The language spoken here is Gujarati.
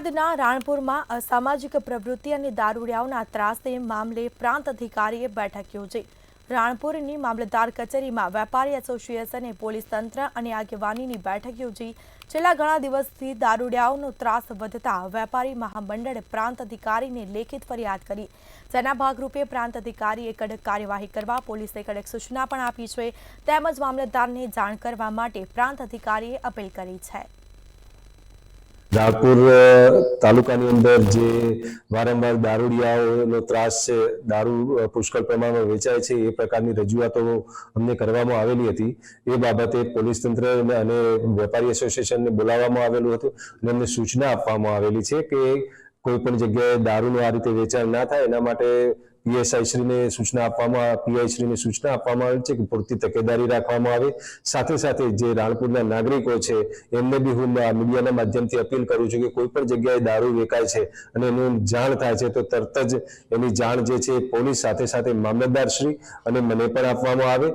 અમદાવાદના રાણપુરમાં અસામાજિક પ્રવૃત્તિ અને દારૂડિયાઓના ત્રાસને મામલે પ્રાંત અધિકારીએ બેઠક યોજી। રાણપુરની મામલતદાર કચેરીમાં વેપારી એસોસિએશને પોલીસ તંત્ર અને આગેવાનીની બેઠક યોજી। છેલ્લા ઘણા દિવસથી દારૂડિયાઓનો ત્રાસ વધતા વેપારી મહામંડળે પ્રાંત અધિકારીને લેખિત ફરિયાદ કરી, જેના ભાગરૂપે પ્રાંત અધિકારીએ કડક કાર્યવાહી કરવા પોલીસે કડક સૂચના પણ આપી છે, તેમજ મામલતદારને જાણ કરવા માટે પ્રાંત અધિકારીએ અપીલ કરી છે। राणपुर तालुकानी अंदर जे वारंवार दारूडियाओनो त्रास छे, दारू पुष्कळ प्रमाणमां वेचाय छे ए प्रकारनी रजूआतो अમને કરવામાં આવેલી હતી। એ બાબતે પોલીસ તંત્ર અને વેપારી એસોસિએશનને બોલાવવામાં આવેલું હતું અને એમને સૂચના આપવામાં આવેલી છે કે કોઈ પણ જગ્યાએ દારૂનું આ રીતે વેચાણ ના થાય એના માટે પીઆઈ શ્રીને સૂચના આપવામાં આવી છે કે પૂરતી તકેદારી રાખવામાં આવે। સાથે સાથે જે રાણપુરના નાગરિકો છે એમને બી હું મીડિયાના માધ્યમથી અપીલ કરું છું કે કોઈ પણ જગ્યાએ દારૂ વેચાય છે અને એનું જાણ થાય છે તો તરત જ એની જાણ જે છે પોલીસ સાથે સાથે મામલતદાર શ્રી અને મને પણ આપવામાં આવે।